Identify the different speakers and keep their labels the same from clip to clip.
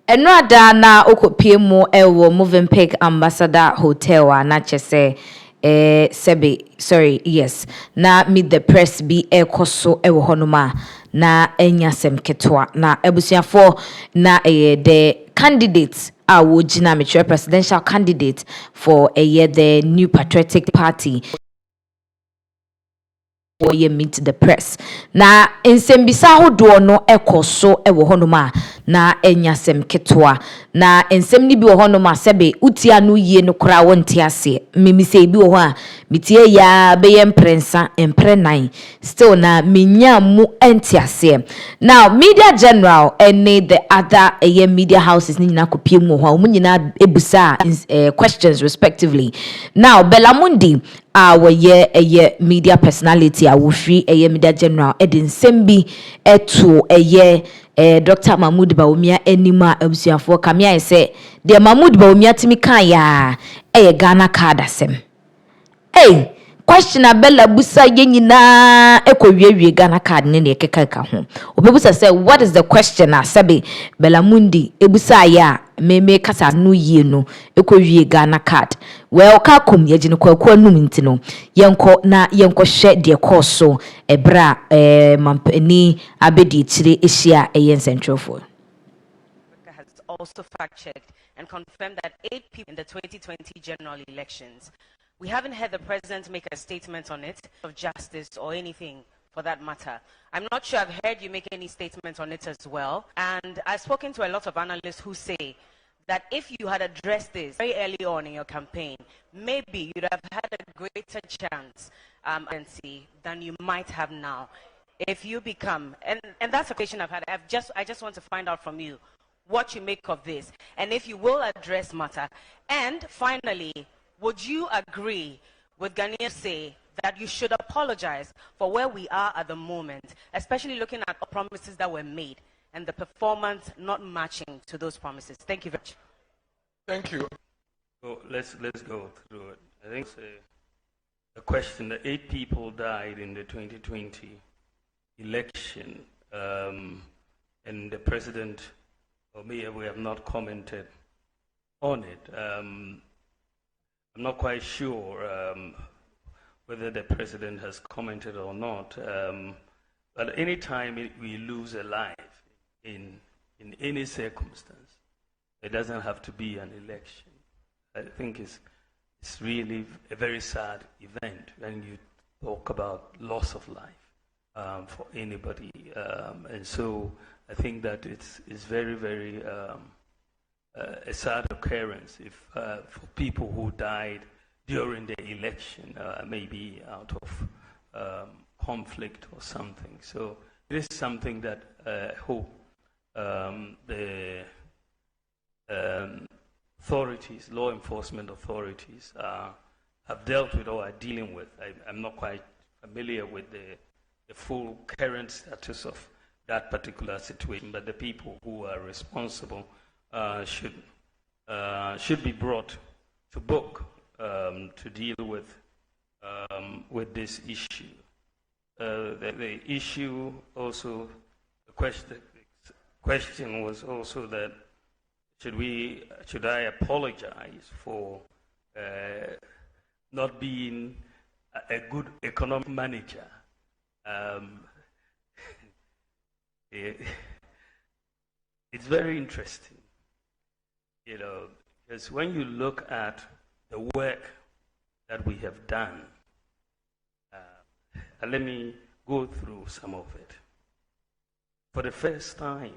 Speaker 1: Enrada na okopie mu ewo Moving Pig Ambassador Hotel na chese yes na meet the press bi ekoso ewo honoma na enyasem ketwa na ebusuafo na the candidates awojina metre presidential candidate for the New Patriotic Party or ye meet the press na nsembisa hodo no ekoso ewo honoma na enyasem ketwa na ensem ni bi wo honoma sebe utia no yie no kra wonte ase memise bi wo ho a mitie ya beye mprensa emprenan still na menya mu ente ase now media general any the other media houses ni nyina kopie mu ho mu nyina ebusa questions respectively now Mundi a media personality a wohwi media general edin sembi eto Dr. Mundi Bawumia enima abusuafo kamia say de Mundi Bawumia timi kan ya Ghana card asem question abella busa yenyina ekowie Ghana card ne ne keka ho obebusa say what is the question asabe Mundi ebusa ya meme kasa no yie no ekowie Ghana card well ka kom yegine kwakwa num ntino yenko hwe de course ebra mampani abedi tire ehia centralfo
Speaker 2: has also fact-checked and confirmed that 8 people in the 2020 general elections. We haven't heard the president make a statement on it, of justice or anything for that matter. I'm not sure I've heard you make any statements on it as well. And I've spoken to a lot of analysts who say that if you had addressed this very early on in your campaign, maybe you'd have had a greater chance than you might have now. If you become, and that's a question I've had, I just want to find out from you what you make of this, and if you will address matter. And finally, would you agree with Ghanaians say that you should apologize for where we are at the moment, especially looking at promises that were made and the performance not matching to those promises? Thank you very much.
Speaker 3: Thank you.
Speaker 4: So let's go through it. I think it's a question that 8 people died in the 2020 election, and the president, or me, we have not commented on it. I'm not quite sure whether the president has commented or not. But any time we lose a life in any circumstance, it doesn't have to be an election. I think it's really a very sad event when you talk about loss of life for anybody, and so I think that it's very, very a sad occurrence if for people who died during the election, maybe out of conflict or something. So it is something that I hope the authorities, law enforcement authorities, have dealt with or are dealing with. I'm not quite familiar with the full current status of that particular situation, but the people who are responsible should be brought to book to deal with this issue. The issue also, the question was also that should I apologize for not being a good economic manager? It's very interesting, because when you look at the work that we have done, let me go through some of it. For the first time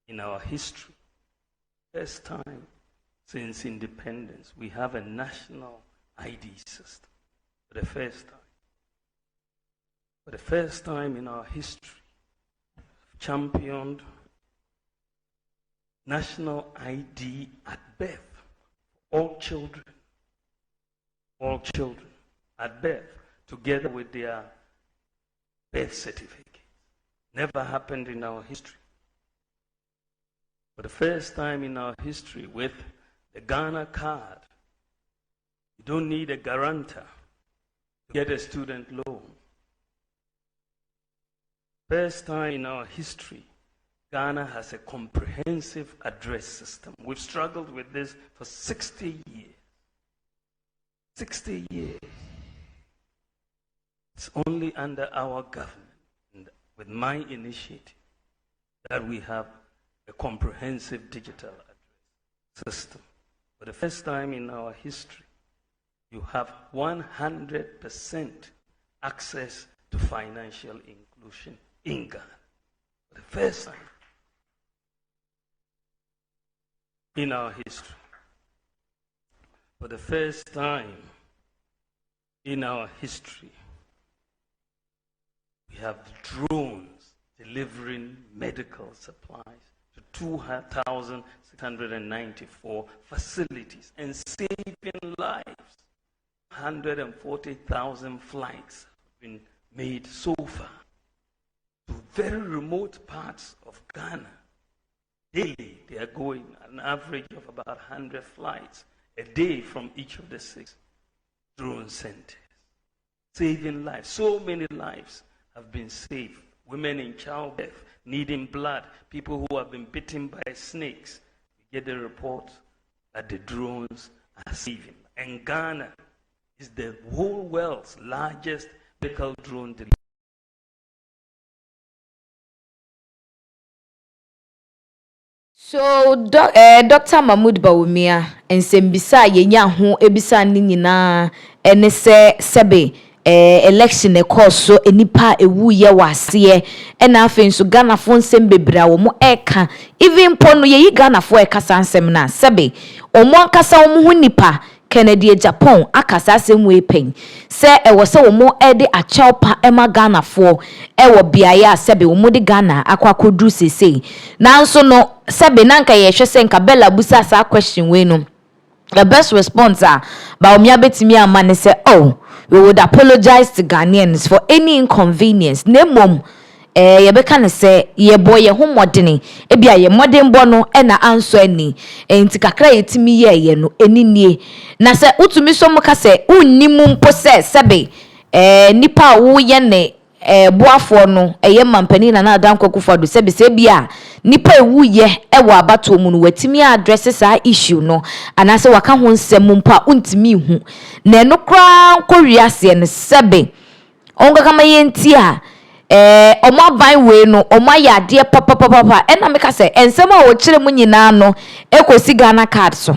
Speaker 4: in our history, first time since independence, we have a national ID system. For the first time. For the first time in our history, championed national ID at birth. All children at birth, together with their birth certificate. Never happened in our history. For the first time in our history, with the Ghana card, you don't need a guarantor to get a student loan. First time in our history, Ghana has a comprehensive address system. We've struggled with this for 60 years. 60 years. It's only under our government, with my initiative, that we have a comprehensive digital address system. For the first time in our history, you have 100% access to financial inclusion in Ghana. For the first time in our history. For the first time in our history, we have drones delivering medical supplies to 2,694 facilities and saving lives. 140,000 flights have been made so far to very remote parts of Ghana. Daily, they are going an average of about 100 flights a day from each of the 6 drone centers, saving lives. So many lives have been saved. Women in childbirth, needing blood, people who have been bitten by snakes. We get the report that the drones are saving. And Ghana is the whole world's largest medical drone delivery.
Speaker 1: So, Dr. Mundi Bawumia, and Sembisa, Yenya, who Ebisa Nina, and Sebe, election, a course, so a nipa, a woo ye was here, and nothing, so Ghana phone Sembe Bravo, mo eka, even Pono ye Ghana for a Cassan seminar, Sebe, or one Casa Munipa. Kennedy Japan akasa same way pen say e was so mo e de achaupa ema Ghana for e wo biaya sebe wo mo de Ghana akwa kodru sese nanso no sebe nanka ye hwe se nka Bella busa sa question we no the best response Bawumia betimi amane say oh we would apologize to Ghanaians for any inconvenience nemom ye beka ne se ye boy ye ho modene e bia ye modern bo no e na anso ani enti kakra yetimi ye no eninie na se utumi so mo ka se unnimu mpo se sebe nipa wo ye ne boafo no ye mampani na adan kwakufa do sebe se bia nipa ewu ye e wo abato mu no watimi address sa issue no anase waka ho nsem mpo a untimi hu na eno kra nkoriase ne sebe onga kama yenti a omo ban we no omo yade papa ena meka se ensem a wo kire mu nyina no ekosi Ghana card so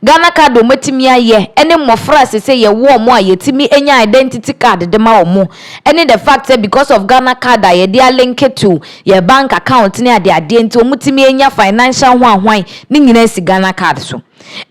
Speaker 1: Ghana card o matimi aye ene mmofra sese ye wo omo ayetimi enya identity card de ma omo ene the fact say because of Ghana card aye dey link to your bank account ni ade enti omutimi enya financial hwan ni nyina si Ghana card so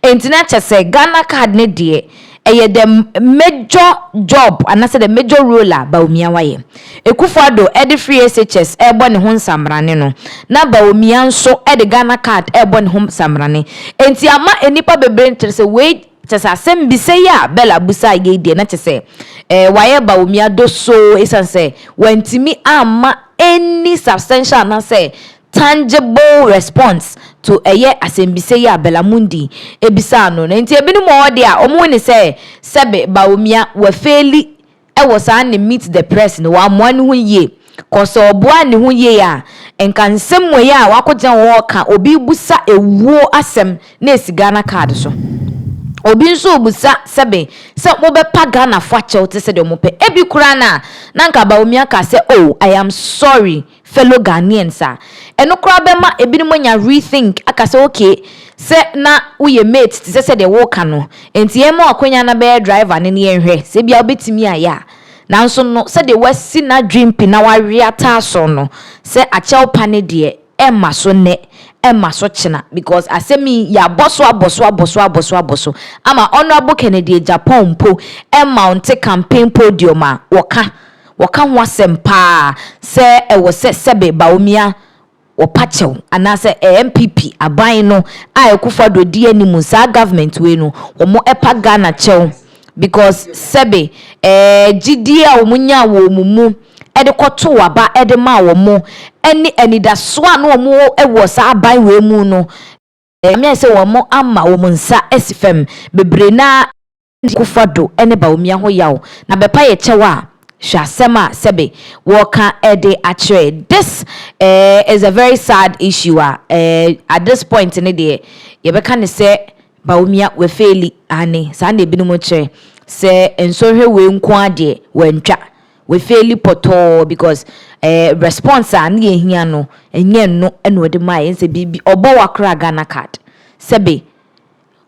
Speaker 1: entina chese Ghana card ne de the major job and I said the major ruler Bawumia waye Ekufuado edi free SHS ebo ne ho nsamrane no na Bawumia nso edi Ghana card ebo ne ho nsamrane enti ama enipa bebre ntrese we chese asem bi se ya Bella busa ye die na chese waye Bawumia do so esanse wantimi ama any substantial na say tangible response to eye asembise ya Bella Mundi ebisa no nti ebinu mo de a omo ni say sebe Bawumia wa faili e was an meet the press no wa mo anu ye koso oboa ne hu ye a enka nsem we ya wakojan wo ka obi busa ewuo asem na esi Ghana card so obi nso obusa sebe se mo be pa Ghana fo ache te se de mo pe ebi kura na nka Bawumia ka se oh I am sorry fellow Ghanaians eno kura be ma ebi ni mo nya rethink aka se okay se na uye mate te se de wo ka no enti e ma akonya na be driver ne ne enhwe se bia obetimi aya nanso no se de wasi na dream pi na wari ata so no se ache opa ne de e ma so ne Emma Sochina because asemi ya boso ama honorable Kennedy Japan po mount campaign podium waka ho asempa se e wo se sebe Bawumia wo pachew anase MPP aban no a Ekufuado di animu sa government we no wo mo epa Ghana chew because sebe GD a wo munya wo mumu ede koto waba ede ma wo mo eni da so anu wo ewo sa aban we mu no me se wo mo ama wo nsa esifem bebre na Ekufuado ene Bawumia ho yawo na bepa ye chewa Shasema sebe waka ede achre. This is a very sad issue. At this point in the day, you can say Bawumia we faili ane sande binumo che se ensohwe we nko ade wantwa we faili poto because response an ye hia no enye no eno de mai ense bibi obo wakra Ghana card sebe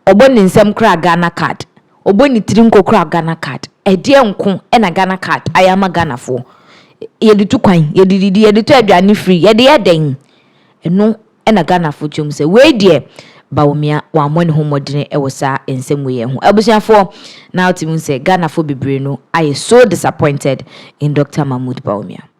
Speaker 1: obo ni nsem kra Ghana card obo ni tiri nko kra Ghana card ede nko ena Ghana card ayama Ghana fo yedi tu kwan yedi tu aduane free yedi yeden eno ena Ghana fo chom se we die Bawumia wa money homodine e wosa ensem we ho abusiafo now timun say Ghana fo bebre no I so disappointed in Dr. Mahmood Bawumia.